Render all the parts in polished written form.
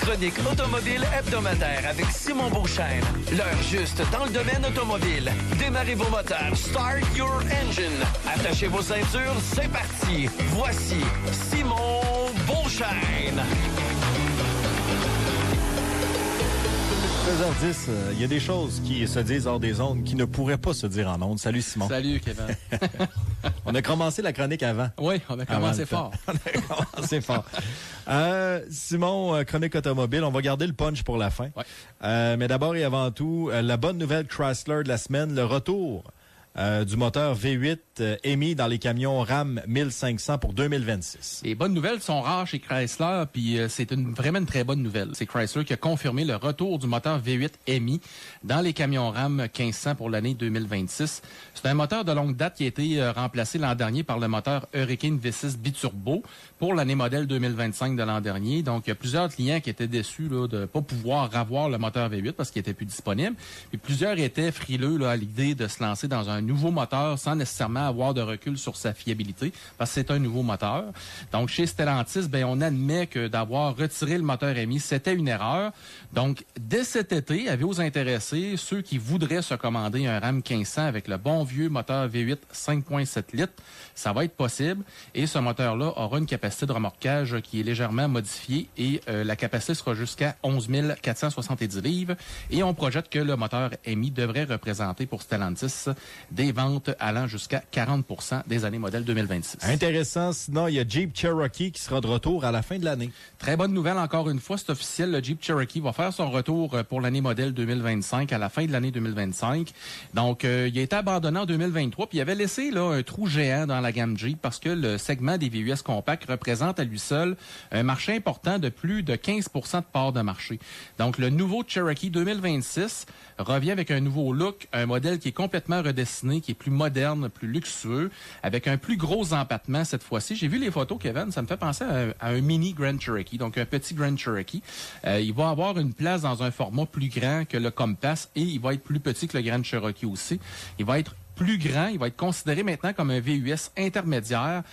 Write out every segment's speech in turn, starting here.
chronique automobile hebdomadaire avec Simon Beauchesne. L'heure juste dans le domaine automobile. Démarrez vos moteurs. Start your engine. Attachez vos ceintures. C'est parti. Voici Simon Beauchesne. 13h10, il y a des choses qui se disent hors des ondes qui ne pourraient pas se dire en ondes. Salut Simon. Salut Kevin. On a commencé la chronique avant. Oui, on a commencé fort. On a commencé fort. Simon, chronique automobile, on va garder le punch pour la fin. Ouais. Mais d'abord et avant tout, la bonne nouvelle Chrysler de la semaine, le retour du moteur V8 émis dans les camions Ram 1500 pour 2026. Les bonnes nouvelles sont rares chez Chrysler, puis c'est vraiment une très bonne nouvelle. C'est Chrysler qui a confirmé le retour du moteur V8 émis dans les camions Ram 1500 pour l'année 2026. C'est un moteur de longue date qui a été remplacé l'an dernier par le moteur Hurricane V6 biturbo pour l'année modèle 2025 de l'an dernier. Donc, il y a plusieurs clients qui étaient déçus là, de ne pas pouvoir avoir le moteur V8 parce qu'il était plus disponible. Puis plusieurs étaient frileux là, à l'idée de se lancer dans un nouveau moteur sans nécessairement avoir de recul sur sa fiabilité parce que c'est un nouveau moteur. Donc, chez Stellantis, on admet que d'avoir retiré le moteur émis, c'était une erreur. Donc, dès cet été, avis aux intéressés, ceux qui voudraient se commander un Ram 1500 avec le bon vieux moteur V8 5.7 litres, ça va être possible. Et ce moteur-là aura une capacité de remorquage qui est légèrement modifiée et la capacité sera jusqu'à 11 470 livres. Et on projette que le moteur émis devrait représenter pour Stellantis des ventes allant jusqu'à 40% des années modèles 2026. Intéressant. Sinon, il y a Jeep Cherokee qui sera de retour à la fin de l'année. Très bonne nouvelle, encore une fois, c'est officiel. Le Jeep Cherokee va faire son retour pour l'année modèle 2025 à la fin de l'année 2025. Donc, il a été abandonné en 2023, puis il avait laissé là un trou géant dans la gamme Jeep parce que le segment des VUS compacts représente à lui seul un marché important de plus de 15% de part de marché. Donc, le nouveau Cherokee 2026 revient avec un nouveau look, un modèle qui est complètement redessiné, qui est plus moderne, plus luxueux, avec un plus gros empattement cette fois-ci. J'ai vu les photos, Kevin, ça me fait penser à un mini Grand Cherokee, donc un petit Grand Cherokee. Il va avoir une place dans un format plus grand que le Compass et il va être plus petit que le Grand Cherokee aussi. Il va être plus grand, il va être considéré maintenant comme un VUS intermédiaire.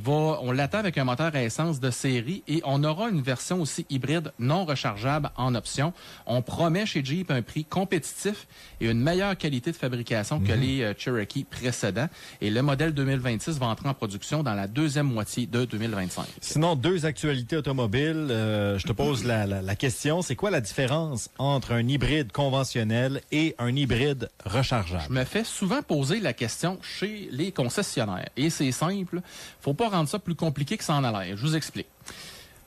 On l'attend avec un moteur à essence de série et on aura une version aussi hybride non rechargeable en option. On promet chez Jeep un prix compétitif et une meilleure qualité de fabrication que les Cherokee précédents. Et le modèle 2026 va entrer en production dans la deuxième moitié de 2025. Sinon, deux actualités automobiles. Je te pose la question. C'est quoi la différence entre un hybride conventionnel et un hybride rechargeable? Je me fais souvent poser la question chez les concessionnaires. Et c'est simple. Faut pas rendre ça plus compliqué que ça en a l'air. Je vous explique.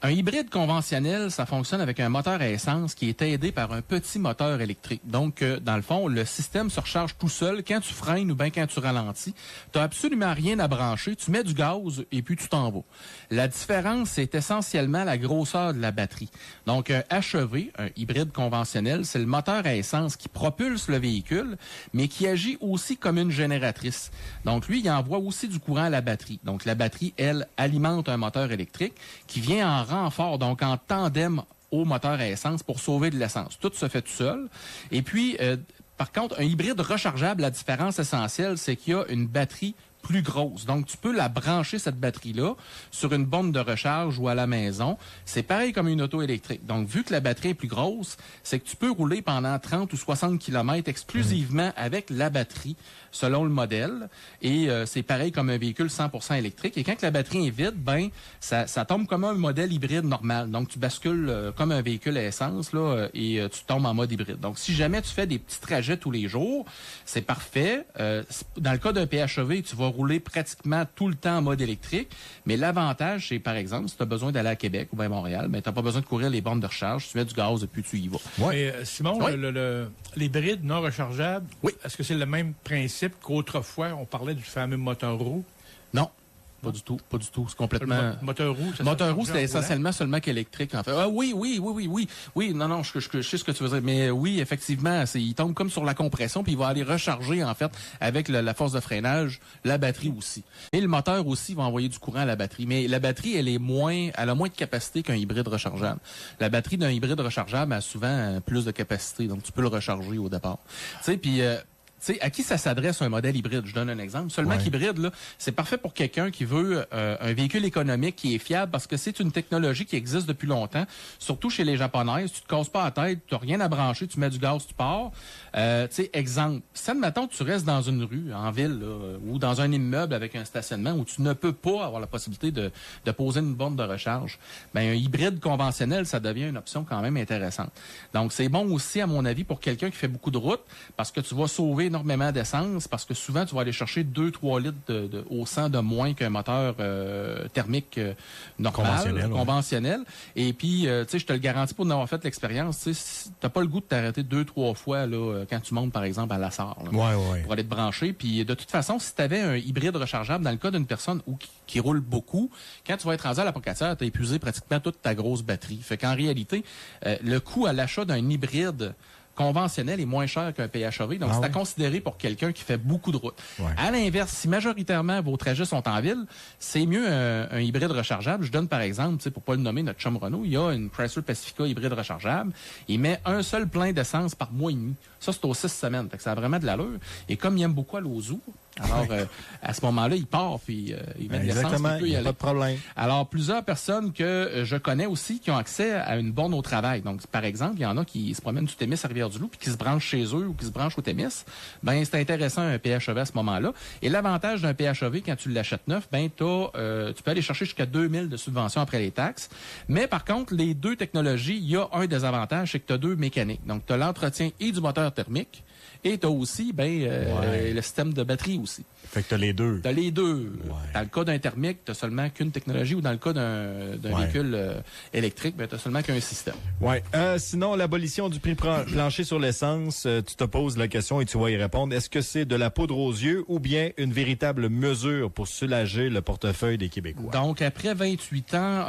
Un hybride conventionnel, ça fonctionne avec un moteur à essence qui est aidé par un petit moteur électrique. Donc, dans le fond, le système se recharge tout seul quand tu freines ou bien quand tu ralentis. Tu n'as absolument rien à brancher. Tu mets du gaz et puis tu t'en vas. La différence, c'est essentiellement la grosseur de la batterie. Donc, un HEV, un hybride conventionnel, c'est le moteur à essence qui propulse le véhicule, mais qui agit aussi comme une génératrice. Donc, lui, il envoie aussi du courant à la batterie. Donc, la batterie, elle, alimente un moteur électrique qui vient en renfort, donc en tandem au moteur à essence pour sauver de l'essence. Tout se fait tout seul. Et puis, par contre, un hybride rechargeable, la différence essentielle, c'est qu'il y a une batterie plus grosse. Donc, tu peux la brancher, cette batterie-là, sur une borne de recharge ou à la maison. C'est pareil comme une auto électrique. Donc, vu que la batterie est plus grosse, c'est que tu peux rouler pendant 30 ou 60 km exclusivement avec la batterie, selon le modèle. Et c'est pareil comme un véhicule 100% électrique. Et quand la batterie est vide, ça tombe comme un modèle hybride normal. Donc, tu bascules comme un véhicule à essence là, et tu tombes en mode hybride. Donc, si jamais tu fais des petits trajets tous les jours, c'est parfait. Dans le cas d'un PHEV, tu vas rouler pratiquement tout le temps en mode électrique. Mais l'avantage, c'est, par exemple, si tu as besoin d'aller à Québec ou bien Montréal, tu n'as pas besoin de courir les bornes de recharge. Tu mets du gaz et puis tu y vas. Ouais. Mais, Simon, oui. L'hybride non rechargeable, oui. Est-ce que c'est le même principe qu'autrefois, on parlait du fameux moteur roue? Non. Pas du tout, pas du tout. C'est complètement... Moteur roue, ça moteur roue, c'était essentiellement seulement qu'électrique, en fait. Ah oui. Oui, non, je sais ce que tu veux dire. Mais oui, effectivement, il tombe comme sur la compression, puis il va aller recharger, en fait, avec la force de freinage, la batterie aussi. Et le moteur aussi va envoyer du courant à la batterie. Mais la batterie, elle a moins de capacité qu'un hybride rechargeable. La batterie d'un hybride rechargeable a souvent plus de capacité, donc tu peux le recharger au départ. Tu sais, puis... Tu sais, à qui ça s'adresse un modèle hybride? Je donne un exemple. Seulement qu'hybride, là, c'est parfait pour quelqu'un qui veut un véhicule économique qui est fiable parce que c'est une technologie qui existe depuis longtemps, surtout chez les Japonaises. Tu te casses pas la tête, tu n'as rien à brancher, tu mets du gaz, tu pars. Tu sais, exemple, si admettons tu restes dans une rue, en ville, là, ou dans un immeuble avec un stationnement où tu ne peux pas avoir la possibilité de poser une borne de recharge, ben un hybride conventionnel, ça devient une option quand même intéressante. Donc, c'est bon aussi, à mon avis, pour quelqu'un qui fait beaucoup de route parce que tu vas sauver énormément d'essence parce que souvent, tu vas aller chercher 2-3 litres au 100 de moins qu'un moteur thermique normal, conventionnel. Et puis, tu sais, je te le garantis pour en avoir fait l'expérience, tu sais, t'as pas le goût de t'arrêter 2-3 fois là, quand tu montes, par exemple, à la Sarre, pour aller te brancher. Puis, de toute façon, si tu avais un hybride rechargeable, dans le cas d'une personne qui roule beaucoup, quand tu vas être rendu à la pocatière, tu as épuisé pratiquement toute ta grosse batterie. Fait qu'en réalité, le coût à l'achat d'un hybride conventionnel est moins cher qu'un PHEV. Donc, c'est à considérer pour quelqu'un qui fait beaucoup de route. À l'inverse, si majoritairement vos trajets sont en ville, c'est mieux un hybride rechargeable. Je donne par exemple, pour pas le nommer, notre chum Renault, il y a une Chrysler Pacifica hybride rechargeable. Il met un seul plein d'essence par mois et demi. Ça, c'est aux 6 semaines. Fait que ça a vraiment de l'allure. Et comme il aime beaucoup aller au zoo, alors, à ce moment-là, il part, puis il met de l'essence, puis il peut y aller. Pas de problème. Alors, plusieurs personnes que je connais aussi qui ont accès à une borne au travail. Donc, par exemple, il y en a qui se promènent du Témis à Rivière-du-Loup, puis qui se branchent chez eux ou qui se branchent au Témis. Ben, c'est intéressant un PHEV à ce moment-là. Et l'avantage d'un PHEV, quand tu l'achètes neuf, ben, tu peux aller chercher jusqu'à 2000 de subventions après les taxes. Mais par contre, les deux technologies, il y a un désavantage, c'est que tu as deux mécaniques. Donc, tu as l'entretien et du moteur thermique. Et tu as aussi le système de batterie aussi. Fait que tu as les deux. Tu as les deux. Dans le cas d'un thermique, tu n'as seulement qu'une technologie ou dans le cas d'un véhicule électrique, tu n'as seulement qu'un système. Sinon, l'abolition du prix plancher sur l'essence, tu te poses la question et tu vas y répondre. Est-ce que c'est de la poudre aux yeux ou bien une véritable mesure pour soulager le portefeuille des Québécois? Donc, après 28 ans,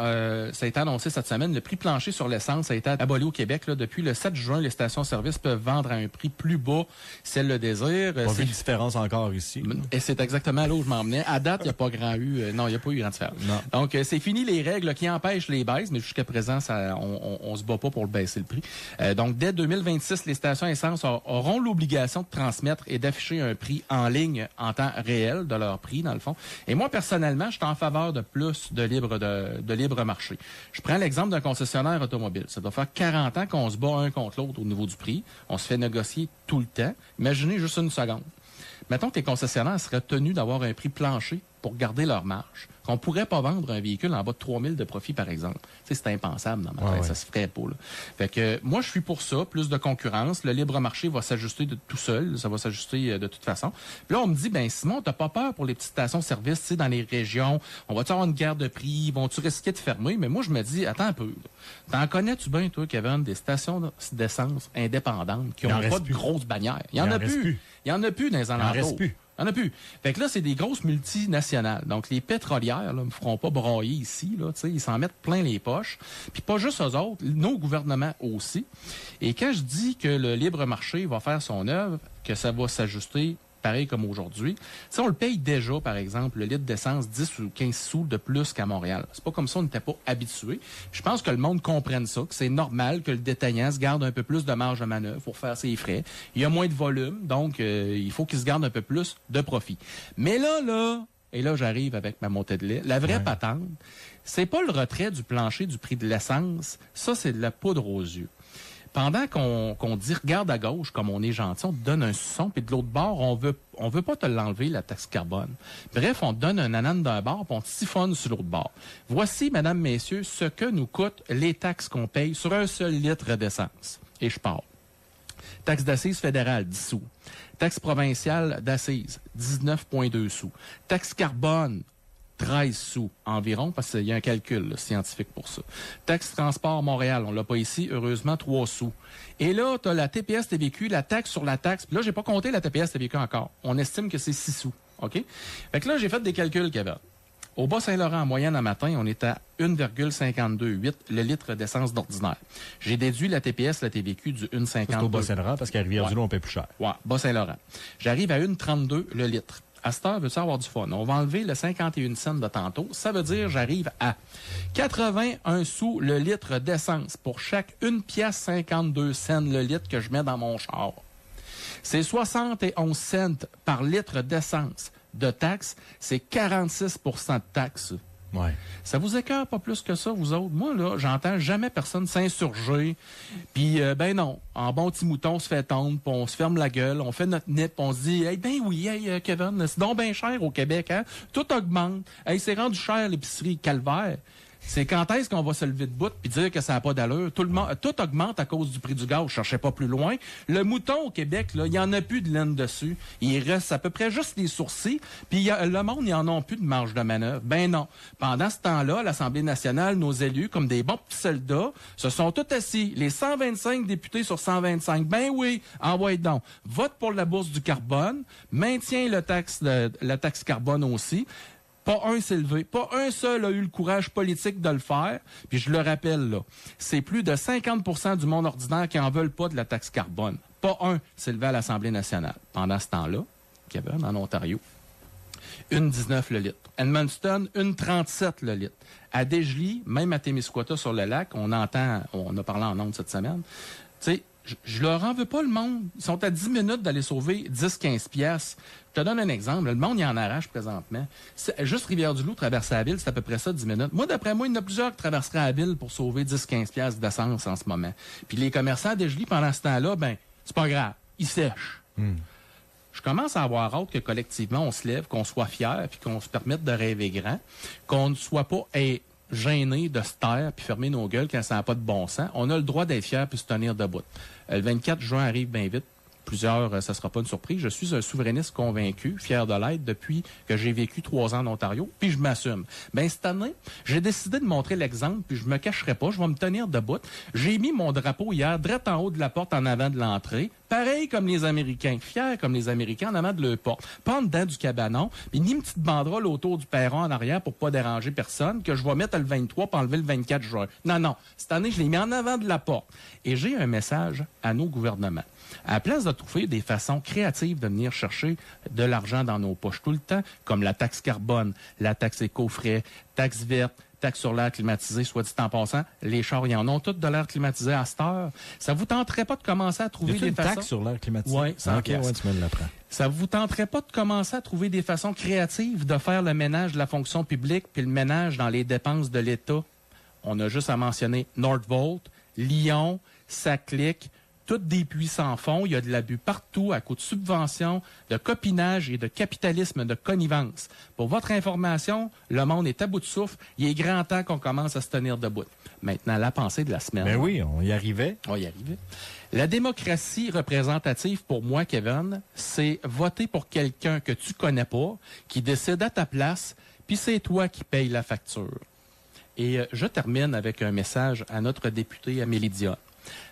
ça a été annoncé cette semaine, le prix plancher sur l'essence a été aboli au Québec. Là, depuis le 7 juin, les stations-service peuvent vendre à un prix plus bas si elles le désirent. Pas vu de différence encore ici. Et c'est exactement là où je m'en venais. À date, il n'y a pas il n'y a pas eu grande différence. Non. Donc, c'est fini les règles qui empêchent les baisses, mais jusqu'à présent, on se bat pas pour le baisser le prix. Donc, dès 2026, les stations essence auront l'obligation de transmettre et d'afficher un prix en ligne en temps réel de leur prix, dans le fond. Et moi, personnellement, je suis en faveur de plus de libre marché. Je prends l'exemple d'un concessionnaire automobile. Ça doit faire 40 ans qu'on se bat un contre l'autre au niveau du prix. On se fait négocier tout le temps. Imaginez juste une seconde. Mettons que les concessionnaires seraient tenus d'avoir un prix plancher pour garder leur marge. Qu'on ne pourrait pas vendre un véhicule en bas de 3 000 de profit, par exemple. Tu sais, c'est impensable dans ma tête, ça se ferait pas. Là. Fait que moi, je suis pour ça, plus de concurrence. Le libre marché va s'ajuster de tout seul, ça va s'ajuster de toute façon. Puis là, on me dit, ben Simon, t'as pas peur pour les petites stations-service, tu sais, dans les régions, on va-tu avoir une guerre de prix, vont-tu risquer de fermer? Mais moi, je me dis, attends un peu. T'en connais-tu bien, toi, Kevin, des stations d'essence indépendantes qui n'ont pas de grosses bannières? Il y en a plus. Il y en a plus dans les alentours. Il n'y en a plus. Fait que là, c'est des grosses multinationales. Donc, les pétrolières ne me feront pas broyer ici. Là, ils s'en mettent plein les poches. Puis pas juste eux autres, nos gouvernements aussi. Et quand je dis que le libre marché va faire son œuvre, que ça va s'ajuster pareil comme aujourd'hui. Si on le paye déjà, par exemple, le litre d'essence 10 ou 15 sous de plus qu'à Montréal. C'est pas comme ça, on n'était pas habitué. Je pense que le monde comprenne ça, que c'est normal que le détaillant se garde un peu plus de marge de manœuvre pour faire ses frais. Il y a moins de volume, donc il faut qu'il se garde un peu plus de profit. Mais là, et là j'arrive avec ma montée de lait, la vraie patente, c'est pas le retrait du plancher du prix de l'essence, ça c'est de la poudre aux yeux. Pendant qu'on dit « regarde à gauche », comme on est gentil, on te donne un son, puis de l'autre bord, on veut pas te l'enlever, la taxe carbone. Bref, on te donne un anane d'un bord, puis on te siphonne sur l'autre bord. Voici, mesdames, messieurs, ce que nous coûtent les taxes qu'on paye sur un seul litre d'essence. Et je pars. Taxe d'assises fédérale, 10 sous. Taxe provinciale d'assises, 19,2 sous. Taxe carbone, 13 sous environ, parce qu'il y a un calcul scientifique pour ça. Taxe transport Montréal, on l'a pas ici, heureusement, 3 sous. Et là, tu as la TPS-TVQ, la taxe sur la taxe. Puis là, j'ai pas compté la TPS-TVQ encore. On estime que c'est 6 sous. OK? Fait que là, j'ai fait des calculs, Kevin. Au Bas-Saint-Laurent, en moyenne, en matin, on est à 1,528 le litre d'essence d'ordinaire. J'ai déduit la TPS, la TVQ du 1,52. C'est au Bas-Saint-Laurent, parce qu'à Rivière-du-Loup, on paie plus cher. Ouais, Bas-Saint-Laurent. J'arrive à 1,32 le litre. À cette heure, veux-tu avoir du fun? On va enlever le 51 cents de tantôt. Ça veut dire j'arrive à 81 sous le litre d'essence pour chaque 1,52 pièce le litre que je mets dans mon char. C'est 71 cents par litre d'essence de taxes. C'est 46 % de taxes. Ouais. Ça vous écœure pas plus que ça, vous autres? Moi, là, j'entends jamais personne s'insurger. Puis, ben non, en bon petit mouton, on se fait tondre, puis on se ferme la gueule, on fait notre nip, on se dit, hey, ben oui, hey, Kevin, c'est donc bien cher au Québec, hein? Tout augmente. Hey, c'est rendu cher l'épicerie Calvaire. C'est quand est-ce qu'on va se lever de bout puis dire que ça n'a pas d'allure? Tout augmente à cause du prix du gaz. Je cherchais pas plus loin. Le mouton au Québec, là, il n'y en a plus de laine dessus. Il reste à peu près juste les sourcils. Puis le monde, ils en ont plus de marge de manœuvre. Ben non. Pendant ce temps-là, à l'Assemblée nationale, nos élus, comme des bons petits soldats, se sont tous assis. Les 125 députés sur 125. Ben oui, envoyez donc. Vote pour la bourse du carbone. Maintient la taxe carbone aussi. Pas un s'est levé. Pas un seul a eu le courage politique de le faire. Puis je le rappelle, là, c'est plus de 50 % du monde ordinaire qui en veulent pas de la taxe carbone. Pas un s'est levé à l'Assemblée nationale. Pendant ce temps-là, Kevin, en Ontario, 1,19 le litre. Edmundston, 1,37 le litre. À Dégeley, même à Témiscouata sur le lac, on a parlé en ondes cette semaine, tu sais, je leur en veux pas le monde. Ils sont à 10 minutes d'aller sauver 10-15 piastres. Je te donne un exemple. Le monde, il en arrache présentement. Juste Rivière-du-Loup, traverser la ville, c'est à peu près ça, 10 minutes. Moi, d'après moi, il y en a plusieurs qui traverseraient la ville pour sauver 10-15 piastres d'essence en ce moment. Puis les commerçants de Dégeley, pendant ce temps-là, ben, c'est pas grave. Ils sèchent. Je commence à avoir hâte que collectivement, on se lève, qu'on soit fiers, puis qu'on se permette de rêver grand, qu'on ne soit pas gêné de se taire puis fermer nos gueules quand ça n'a pas de bon sens. On a le droit d'être fier puis se tenir debout. Le 24 juin arrive bien vite. Plusieurs, ça sera pas une surprise. Je suis un souverainiste convaincu, fier de l'être depuis que j'ai vécu 3 ans en Ontario, puis je m'assume. Ben cette année, j'ai décidé de montrer l'exemple, puis je me cacherai pas, je vais me tenir debout. J'ai mis mon drapeau hier, direct en haut de la porte en avant de l'entrée, pareil comme les Américains, fiers comme les Américains en avant de leur porte, pas en dedans du cabanon, puis ni une petite banderole autour du perron en arrière pour pas déranger personne, que je vais mettre le 23 pour enlever le 24 juin. Non, cette année, je l'ai mis en avant de la porte. Et j'ai un message à nos gouvernements. À la place de trouver des façons créatives de venir chercher de l'argent dans nos poches tout le temps, comme la taxe carbone, la taxe éco-frais, taxe verte, taxe sur l'air climatisé, soit dit en passant, les chars, ils en ont toutes de l'air climatisé à cette heure. Ça vous tenterait pas de commencer à trouver des façons... taxe sur l'air climatisé? Oui, ça OK, ouais, tu me l'apprends. Ça vous tenterait pas de commencer à trouver des façons créatives de faire le ménage de la fonction publique puis le ménage dans les dépenses de l'État? On a juste à mentionner Nordvolt, Lyon, Saclic, toutes des puits sans fond. Il y a de l'abus partout à coup de subventions, de copinage et de capitalisme de connivence. Pour votre information, le monde est à bout de souffle. Il est grand temps qu'on commence à se tenir debout. Maintenant, la pensée de la semaine. Ben oui, on y arrivait. On y arrivait. La démocratie représentative, pour moi, Kevin, c'est voter pour quelqu'un que tu connais pas, qui décide à ta place, puis c'est toi qui payes la facture. Et je termine avec un message à notre députée Amélie Dionne.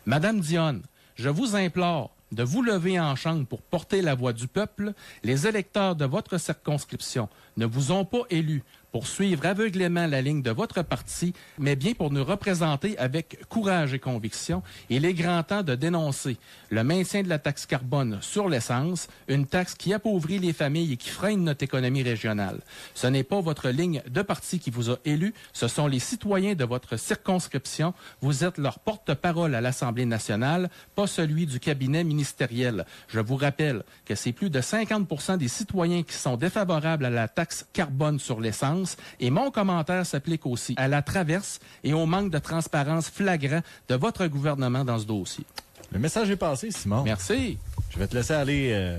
Madame Dionne, je vous implore de vous lever en chambre pour porter la voix du peuple. Les électeurs de votre circonscription ne vous ont pas élu pour suivre aveuglément la ligne de votre parti, mais bien pour nous représenter avec courage et conviction. Il est grand temps de dénoncer le maintien de la taxe carbone sur l'essence, une taxe qui appauvrit les familles et qui freine notre économie régionale. Ce n'est pas votre ligne de parti qui vous a élu, ce sont les citoyens de votre circonscription. Vous êtes leur porte-parole à l'Assemblée nationale, pas celui du cabinet ministériel. Je vous rappelle que c'est plus de 50 % des citoyens qui sont défavorables à la taxe carbone sur l'essence. Et mon commentaire s'applique aussi à la traverse et au manque de transparence flagrant de votre gouvernement dans ce dossier. Le message est passé, Simon. Merci. Je vais te laisser aller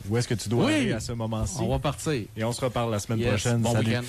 où est-ce que tu dois aller à ce moment-ci. On va partir. Et on se reparle la semaine Yes. prochaine. Bon Salut. week-end.